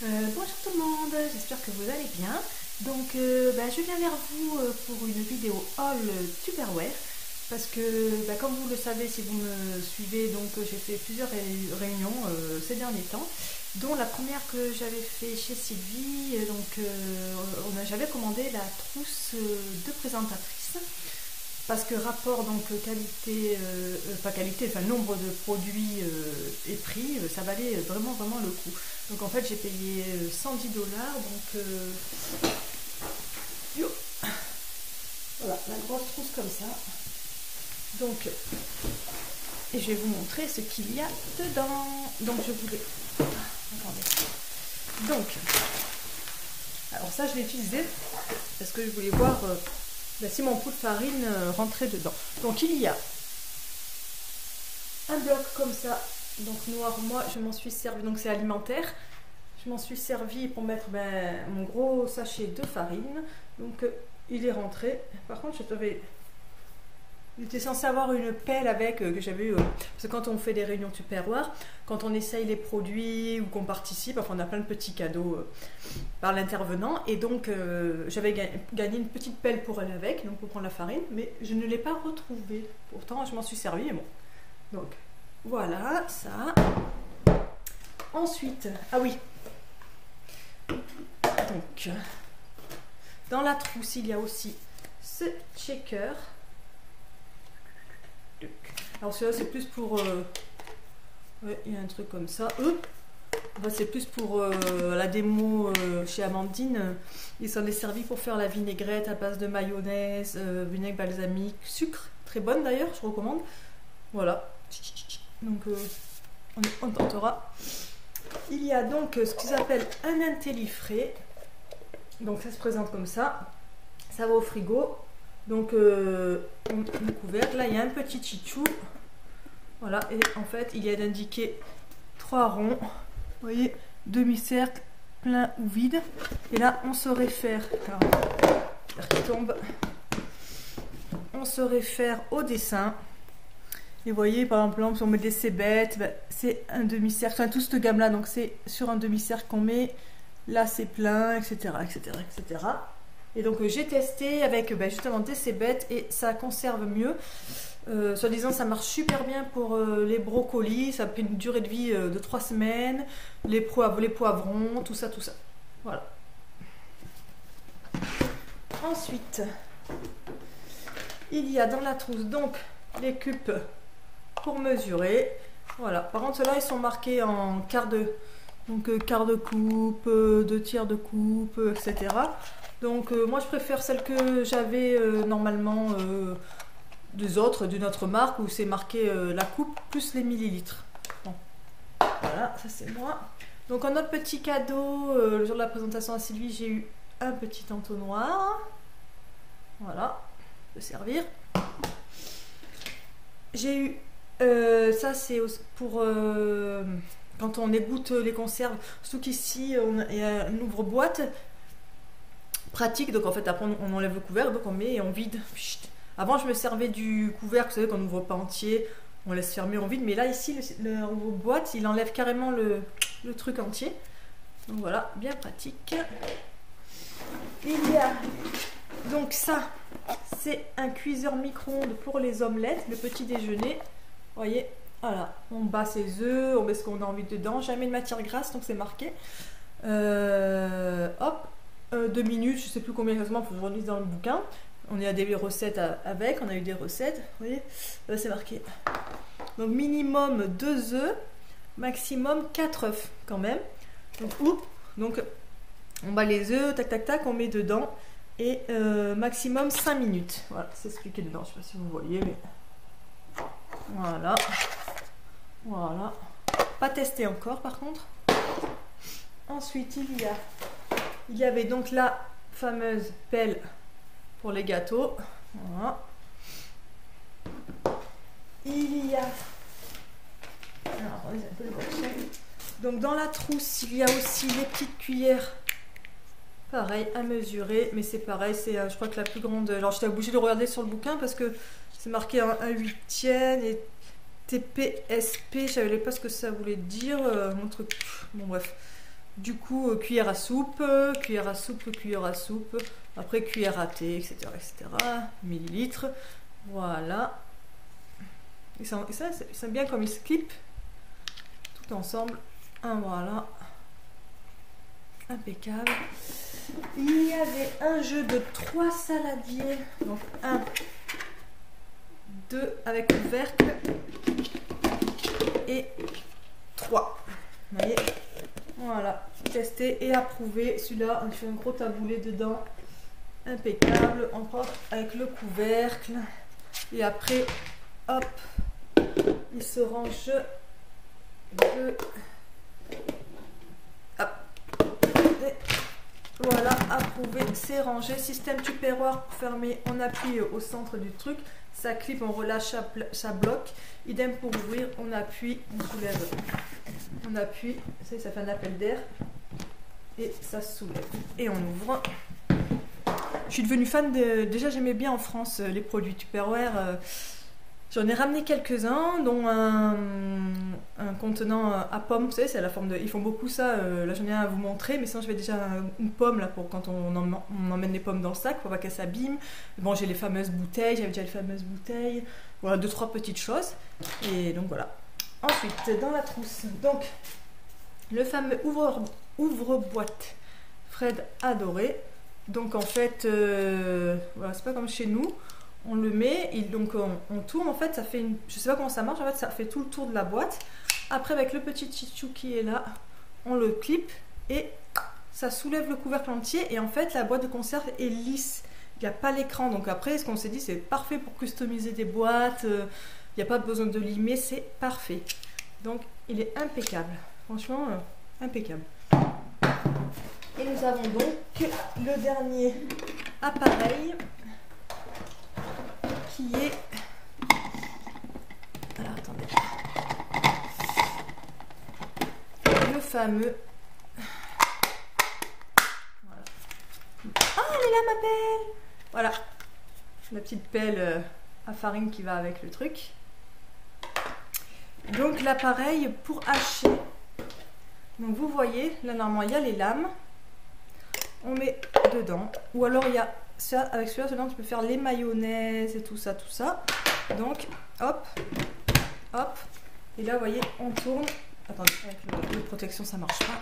Bonjour tout le monde, j'espère que vous allez bien. Donc je viens vers vous pour une vidéo haul Tupperware parce que comme vous le savez si vous me suivez, donc j'ai fait plusieurs réunions ces derniers temps, dont la première que j'avais fait chez Sylvie. J'avais commandé la trousse de présentatrice. Parce que rapport donc qualité, pas qualité, enfin nombre de produits et prix, ça valait vraiment le coup. Donc en fait j'ai payé 110 $, donc voilà, la grosse trousse comme ça. Donc, et je vais vous montrer ce qu'il y a dedans. Donc je voulais... attendez. Donc, alors ça je l'ai utilisé parce que je voulais voir... si mon pot de farine rentrait dedans. Donc il y a un bloc comme ça, donc noir. Moi je m'en suis servi, donc c'est alimentaire. Je m'en suis servi pour mettre mon gros sachet de farine. Donc il est rentré. Par contre j'étais censée avoir une pelle avec que j'avais eu parce que quand on fait des réunions Tupperware, quand on essaye les produits ou qu'on participe, enfin on a plein de petits cadeaux par l'intervenant, et donc j'avais gagné une petite pelle pour aller avec, donc pour prendre la farine, mais je ne l'ai pas retrouvée. Pourtant je m'en suis servi, et bon. Donc voilà ça. Ensuite, ah oui, donc dans la trousse il y a aussi ce checker. Alors celui-là c'est plus pour ouais, il y a un truc comme ça. C'est plus pour la démo chez Amandine. Il s'en est servi pour faire la vinaigrette à base de mayonnaise, vinaigre balsamique, sucre, très bonne d'ailleurs, je recommande. Voilà, donc on tentera. Il y a donc ce qu'ils appellent un intellifrais. Donc ça se présente comme ça va au frigo. Donc le couvercle, là il y a un petit chichou, voilà, et en fait il y a indiqué 3 ronds, vous voyez, demi-cercle, plein ou vide, et là on se réfère, on se réfère au dessin, et vous voyez par exemple si on met des cébettes, c'est un demi-cercle, enfin tout cette gamme là, donc c'est sur un demi-cercle qu'on met, là c'est plein, etc. Et donc j'ai testé avec justement des cébettes et ça conserve mieux. Soi-disant ça marche super bien pour les brocolis, ça fait une durée de vie de 3 semaines, les poivrons, tout ça. Voilà. Ensuite, il y a dans la trousse donc les cupes pour mesurer. Voilà. Par contre ceux-là ils sont marqués en quart de coupe, 2/3 de coupe, etc. Donc moi je préfère celle que j'avais normalement d'une autre marque où c'est marqué la coupe plus les millilitres. Bon. Voilà, ça c'est moi. Donc en autre petit cadeau, le jour de la présentation à Sylvie, j'ai eu un petit entonnoir. Voilà, je peux servir. J'ai eu, ça c'est pour quand on égoutte les conserves, surtout qu'ici il y a un ouvre-boîte. Pratique, donc en fait après on enlève le couvercle, donc on met et on vide. Avant je me servais du couvercle, vous savez qu'on n'ouvre pas entier, on laisse fermer, on vide, mais là ici le boîte il enlève carrément le truc entier, donc voilà, bien pratique. Il y a donc ça, c'est un cuiseur micro-ondes pour les omelettes, le petit déjeuner, vous voyez, voilà, on bat ses œufs, on met ce qu'on a envie dedans, jamais de matière grasse, donc c'est marqué. Hop, 2 minutes, je sais plus combien exactement, il faut que je relise dans le bouquin. On a des recettes avec, on a eu des recettes, vous voyez, là c'est marqué. Donc minimum 2 œufs, maximum 4 œufs quand même. Donc on bat les œufs, tac, on met dedans, et maximum 5 minutes. Voilà, c'est expliqué dedans, je sais pas si vous voyez, mais voilà. Pas testé encore par contre. Ensuite il y avait donc la fameuse pelle pour les gâteaux. Voilà. Il y a... Alors, un peu le donc dans la trousse, il y a aussi les petites cuillères. Pareil, à mesurer. Mais c'est pareil, c'est je crois que la plus grande... Alors j'étais obligée de regarder sur le bouquin parce que c'est marqué un 1/8 et TPSP. Je savais pas ce que ça voulait dire. Mon truc... Bon bref. Du coup, cuillère à soupe, cuillère à soupe, cuillère à soupe, après cuillère à thé, etc. etc. millilitres. Voilà. Et ça c'est bien comme ils se clipent tout ensemble. Voilà. Impeccable. Il y avait un jeu de 3 saladiers. Donc 1, 2 avec couvercle et 3. Vous voyez? Voilà, testé et approuvé. Celui-là, on fait un gros taboulé dedans. Impeccable. On prend avec le couvercle. Et après, hop, il se range de... Hop. Et voilà, approuvé, c'est rangé. Système Tupperware pour fermer. On appuie au centre du truc. Ça clip, on relâche, ça bloque. Idem pour ouvrir, on appuie, on soulève. On appuie, ça fait un appel d'air. Et ça se soulève. Et on ouvre. Je suis devenue fan de... Déjà, j'aimais bien en France les produits Tupperware. J'en ai ramené quelques-uns, dont un contenant à pommes. Vous savez, c'est la forme de... Ils font beaucoup ça. Là, j'en ai un à vous montrer. Mais sinon, j'avais déjà une pomme là, pour quand on emmène les pommes dans le sac pour pas qu'elles s'abîment. Bon, j'ai les fameuses bouteilles. J'avais déjà les fameuses bouteilles. Voilà, 2-3 petites choses. Et donc, voilà. Ensuite, dans la trousse. Donc, le fameux ouvre-boîte Fred adoré. Donc, en fait, voilà, c'est pas comme chez nous. On le met, et donc on tourne, en fait ça fait une... Je sais pas comment ça marche, en fait ça fait tout le tour de la boîte. Après avec le petit chichou qui est là, on le clip et ça soulève le couvercle entier et en fait la boîte de conserve est lisse. Il n'y a pas l'écran, donc après ce qu'on s'est dit c'est parfait pour customiser des boîtes, il n'y a pas besoin de limer, c'est parfait. Donc il est impeccable, franchement impeccable. Et nous avons donc le dernier appareil qui est... Alors attendez. Le fameux... Voilà. Ah, elle est là ma pelle! Voilà. La petite pelle à farine qui va avec le truc. Donc l'appareil pour hacher. Donc vous voyez, là normalement il y a les lames. On met dedans. Ou alors il y a... Ça, avec celui-là, tu peux faire les mayonnaises et tout ça, tout ça. Donc, hop, hop. Et là, vous voyez, on tourne. Attendez, avec le protection, ça marche pas.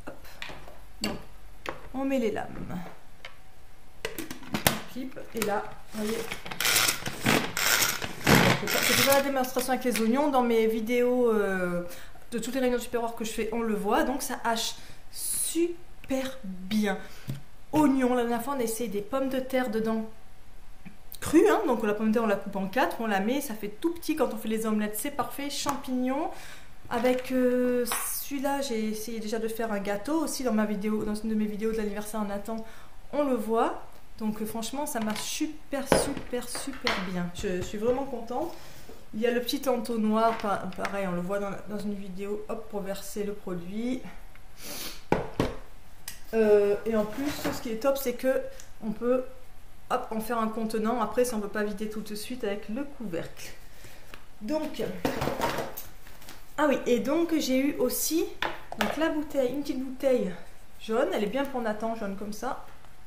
Hop. Donc, on met les lames. On clip. Et là, vous voyez. C'était pas la démonstration avec les oignons. Dans mes vidéos... de toutes les réunions Tupperware que je fais, on le voit, donc ça hache super bien. Oignons, la dernière fois on a essayé des pommes de terre dedans crues, hein, donc la pomme de terre on la coupe en 4, on la met, ça fait tout petit quand on fait les omelettes, c'est parfait. Champignons, avec celui-là j'ai essayé déjà de faire un gâteau aussi dans ma vidéo, dans une de mes vidéos de l'anniversaire en Nathan, on le voit, donc franchement ça marche super bien, je suis vraiment contente. Il y a le petit entonnoir, pareil, on le voit dans une vidéo, hop, pour verser le produit. Et en plus, ce qui est top, c'est que on peut, hop, en faire un contenant. Après, si on ne peut pas vider tout de suite avec le couvercle. Donc, ah oui, et donc j'ai eu aussi, donc la bouteille, une petite bouteille jaune. Elle est bien pour Nathan, jaune comme ça.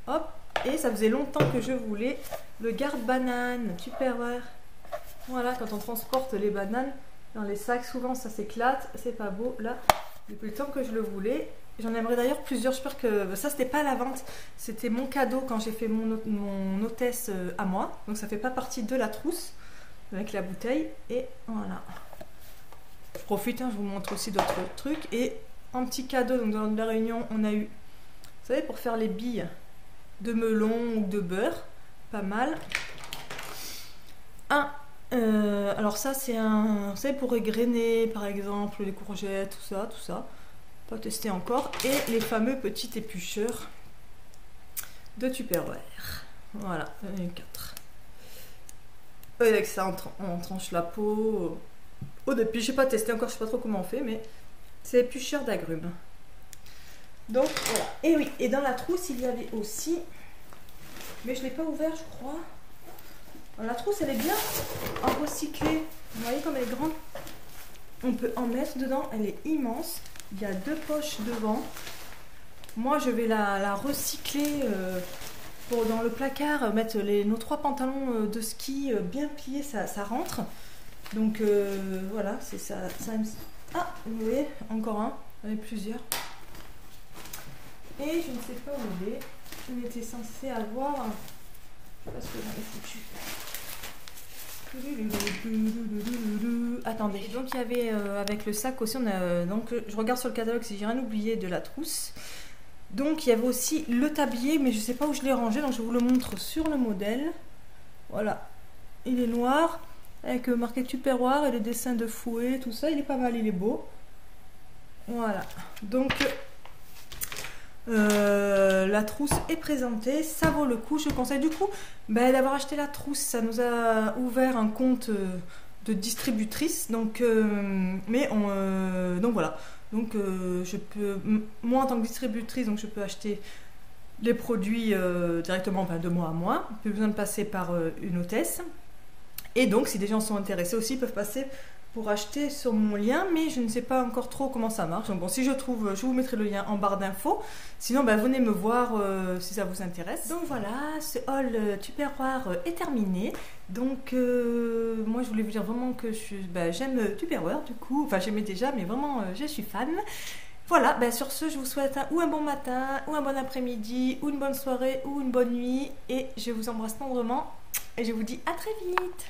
Hop, et ça faisait longtemps que je voulais le garde-banane Tupperware. Voilà, quand on transporte les bananes dans les sacs, souvent ça s'éclate, c'est pas beau. Là, depuis le temps que je le voulais, j'en aimerais d'ailleurs plusieurs. J'espère que ça, c'était pas à la vente, c'était mon cadeau quand j'ai fait mon hôtesse à moi. Donc ça fait pas partie de la trousse avec la bouteille. Et voilà. Je profite, hein, je vous montre aussi d'autres trucs. Et en petit cadeau, donc dans la réunion, on a eu, vous savez, pour faire les billes de melon ou de beurre, pas mal. Alors ça c'est un, vous savez, pour égrener par exemple les courgettes, tout ça, pas testé encore. Et les fameux petits éplucheurs de Tupperware, voilà, il y en a 4. Et avec ça on tranche la peau. Au début j'ai pas testé encore, je sais pas trop comment on fait, mais c'est éplucheur d'agrumes. Donc voilà, et oui, et dans la trousse il y avait aussi, mais je l'ai pas ouvert je crois. La trousse, elle est bien en recyclé. Vous voyez comme elle est grande. On peut en mettre dedans. Elle est immense. Il y a 2 poches devant. Moi, je vais la recycler pour dans le placard. Mettre nos 3 pantalons de ski bien pliés. Ça rentre. Donc voilà, c'est ça. Ah, vous voyez, encore un. Il y en a plusieurs. Et je ne sais pas où il est. On était censé avoir... Parce que j'en ai foutu. Attendez, donc il y avait avec le sac aussi, donc je regarde sur le catalogue si j'ai rien oublié de la trousse. Donc il y avait aussi le tablier, mais je sais pas où je l'ai rangé, donc je vous le montre sur le modèle. Voilà, il est noir, avec marqué Tupperware et les dessins de fouet, tout ça, il est pas mal, il est beau. Voilà, donc... la trousse est présentée, ça vaut le coup, je conseille du coup d'avoir acheté la trousse, ça nous a ouvert un compte de distributrice, donc donc voilà, donc je peux, moi en tant que distributrice, donc je peux acheter les produits directement de mois à mois, plus besoin de passer par une hôtesse, et donc si des gens sont intéressés aussi, ils peuvent passer pour acheter sur mon lien, mais je ne sais pas encore trop comment ça marche. Donc bon, si je trouve, je vous mettrai le lien en barre d'infos. Sinon, venez me voir si ça vous intéresse. Donc voilà, ce haul Tupperware est terminé. Donc moi, je voulais vous dire vraiment que j'aime Tupperware du coup. Enfin, j'aimais déjà, mais vraiment, je suis fan. Voilà, sur ce, je vous souhaite ou un bon matin, ou un bon après-midi, ou une bonne soirée, ou une bonne nuit. Et je vous embrasse tendrement. Et je vous dis à très vite.